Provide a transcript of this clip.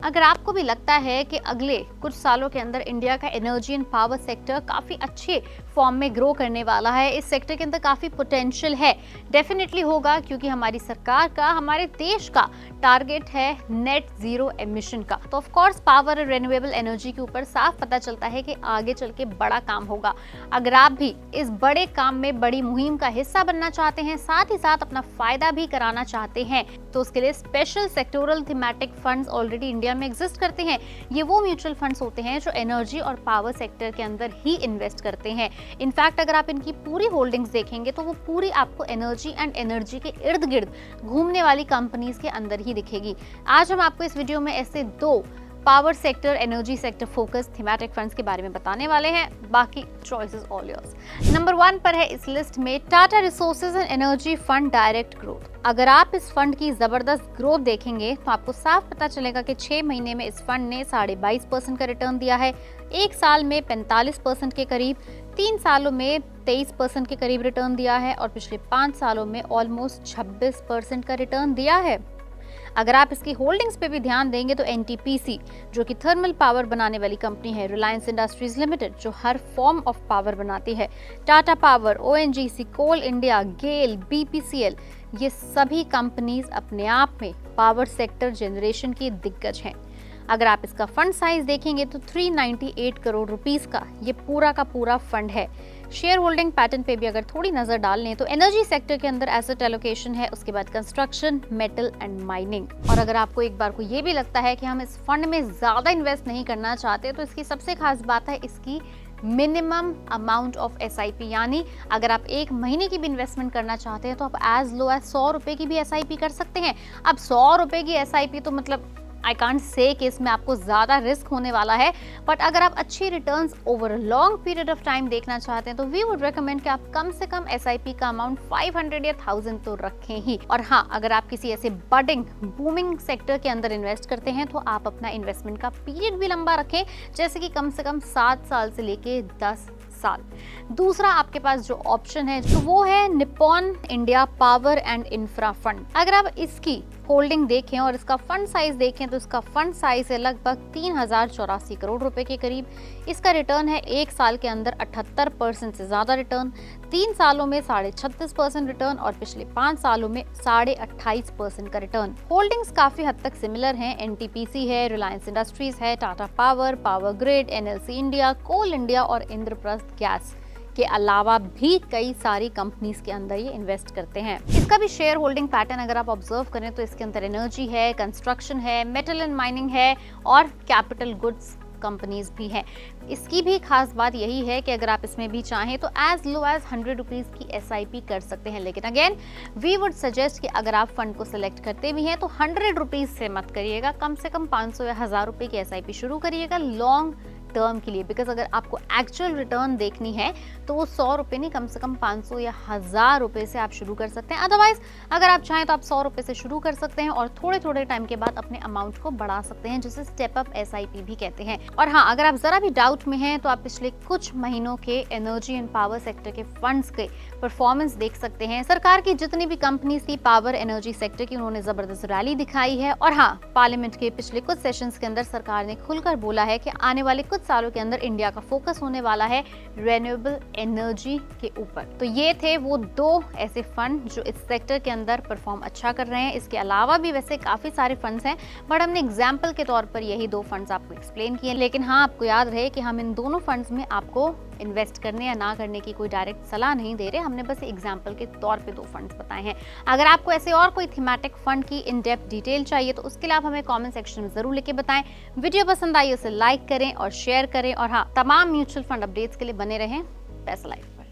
अगर आपको भी लगता है कि अगले कुछ सालों के अंदर इंडिया का एनर्जी एंड पावर सेक्टर काफी अच्छे फॉर्म में ग्रो करने वाला है, इस सेक्टर के अंदर काफी पोटेंशियल है, डेफिनेटली होगा, क्योंकि हमारी सरकार का, हमारे देश का टारगेट है नेट जीरो एमिशन का। तो ऑफ कोर्स पावर और रिन्यूएबल एनर्जी के ऊपर साफ पता चलता है कि आगे चल के बड़ा काम होगा। अगर आप भी इस बड़े काम में, बड़ी मुहिम का हिस्सा बनना चाहते हैं, साथ ही साथ अपना फायदा भी कराना चाहते हैं, तो उसके लिए special sectoral thematic funds already India में एग्जिस्ट करते हैं। ये वो म्यूचुअल फंड्स होते हैं जो एनर्जी और पावर सेक्टर के अंदर ही इन्वेस्ट करते हैं। इनफैक्ट अगर आप इनकी पूरी होल्डिंग्स देखेंगे तो वो पूरी आपको एनर्जी एंड एनर्जी के इर्द गिर्द घूमने वाली कंपनीज के अंदर ही दिखेगी। आज हम आपको इस वीडियो में ऐसे दो power sector, energy sector focus thematic funds के बारे में बताने वाले हैं। बाकी चॉइसेस ऑल योर्स। नंबर 1 पर है इस लिस्ट में Tata resources and energy fund direct growth. अगर आप इस फंड की जबरदस्त ग्रोथ देखेंगे तो आपको साफ पता चलेगा कि 6 महीने में इस फंड ने 22.5% का रिटर्न दिया है, 1 साल में 45% के करीब, 3 सालों में 23% के करीब रिटर्न दिया है और पिछले 5 सालों में ऑलमोस्ट 26% का रिटर्न दिया है। अगर आप इसकी होल्डिंग्स पे भी ध्यान देंगे तो एनटीपीसी, जो कि थर्मल पावर बनाने वाली कंपनी है, रिलायंस इंडस्ट्रीज लिमिटेड जो हर फॉर्म ऑफ पावर बनाती है, टाटा पावर, ओएनजीसी, कोल इंडिया, गेल, बीपीसीएल, ये सभी कंपनीज अपने आप में पावर सेक्टर जनरेशन की दिग्गज हैं। अगर आप इसका फंड साइज देखेंगे तो 398 करोड़ रुपीस का ये पूरा का पूरा फंड है। शेयर होल्डिंग पैटर्न पे भी अगर थोड़ी नजर डाल लें तो एनर्जी सेक्टर के अंदर एसेट एलोकेशन है, उसके बाद कंस्ट्रक्शन, मेटल एंड माइनिंग। और अगर आपको एक बार को ये भी लगता है कि हम इस फंड में ज्यादा इन्वेस्ट नहीं करना चाहते, तो इसकी सबसे खास बात है इसकी मिनिमम अमाउंट ऑफ एसआईपी, यानी अगर आप 1 महीने की भी इन्वेस्टमेंट करना चाहते हैं तो आप एज लो एज 100 रुपए की भी एसआईपी कर सकते हैं। अब 100 रुपए की एसआईपी तो मतलब आई कांट से कि इसमें आपको ज्यादा रिस्क होने वाला है, बट अगर आप अच्छी returns over long period of time देखना चाहते हैं तो वी वुड रिकमेंड कि आप कम से कम एसआईपी का अमाउंट 500 या 1000 तो रखें ही। और हाँ, अगर आप किसी ऐसे बडिंग बूमिंग सेक्टर के अंदर इन्वेस्ट करते हैं तो आप अपना इन्वेस्टमेंट का पीरियड भी लंबा रखें, जैसे कि कम से कम 7 साल से लेके 10 साल। दूसरा आपके पास जो ऑप्शन है तो वो है Nippon India power and infra fund. अगर आप इसकी होल्डिंग देखें और इसका फंड साइज देखें तो इसका फंड साइज है लगभग 3084 करोड़ रुपए के करीब। इसका रिटर्न है 1 साल के अंदर 78% से ज्यादा रिटर्न, 3 सालों में 36.5% रिटर्न और पिछले 5 सालों में 28.5% का रिटर्न। होल्डिंग्स काफी हद तक सिमिलर हैं, एनटीपीसी है, रिलायंस इंडस्ट्रीज है, Tata Power, Power Grid, NLC India, Coal India और इंद्रप्रस्थ गैस के अलावा भी कई सारी कंपनीज के अंदर ये इन्वेस्ट करते हैं। इसका भी शेयर होल्डिंग पैटर्न अगर आप ऑब्जर्व करें तो इसके अंदर एनर्जी है, कंस्ट्रक्शन है, मेटल एंड माइनिंग है और कैपिटल गुड्स कंपनीज भी हैं। इसकी भी खास बात यही है कि अगर आप इसमें भी चाहें तो एज लो एज 100 रुपीज की एसआईपी कर सकते हैं, लेकिन अगेन वी वुड सजेस्ट कि अगर आप फंड को सिलेक्ट करते भी हैं तो 100 रुपीज से मत करिएगा, कम से कम 500 या 1000 रुपए की एसआईपी शुरू करिएगा लॉन्ग टर्म के लिए। बिकॉज अगर आपको एक्चुअल रिटर्न देखनी है तो वो 100 रुपए नहीं, कम से कम 500 या 1000 रुपए से आप शुरू कर सकते हैं। अदरवाइज अगर आप चाहें तो आप 100 रुपए से शुरू कर सकते हैं और थोड़े थोड़े टाइम के बाद अपने अमाउंट को बढ़ा सकते हैं, जिसे स्टेप अप एसआईपी भी कहते हैं। और हाँ, अगर आप जरा भी डाउट में हैं तो आप पिछले कुछ महीनों के एनर्जी एंड पावर सेक्टर के फंड्स के परफॉर्मेंस देख सकते हैं। सरकार की जितनी भी कंपनीज थी पावर एनर्जी सेक्टर की, उन्होंने जबरदस्त रैली दिखाई है। और हाँ, पार्लियामेंट के पिछले कुछ सेशंस के अंदर सरकार ने खुलकर बोला है कि आने वाले कुछ सालों के अंदर इंडिया का फोकस होने वाला है रिन्यूएबल एनर्जी के ऊपर। तो ये थे वो 2 ऐसे फंड जो इस सेक्टर के अंदर परफॉर्म अच्छा कर रहे हैं। इसके अलावा भी वैसे काफी सारे फंड्स हैं, बट हमने एग्जाम्पल के तौर पर यही 2 फंड्स आपको एक्सप्लेन किए। लेकिन हाँ, आपको याद रहे कि हम इन दोनों फंड्स में आपको इन्वेस्ट करने या ना करने की कोई डायरेक्ट सलाह नहीं दे रहे, हमने बस एग्जाम्पल के तौर पे 2 फंड्स बताए हैं। अगर आपको ऐसे और कोई थीमेटिक फंड की इन डेप्थ डिटेल चाहिए तो उसके लिए आप हमें कमेंट सेक्शन में जरूर लिखे बताएं। वीडियो पसंद आई उसे लाइक करें और शेयर करें, और हाँ, तमाम म्यूचुअल फंड अपडेट्स के लिए बने रहें पैसा लाइफ पर।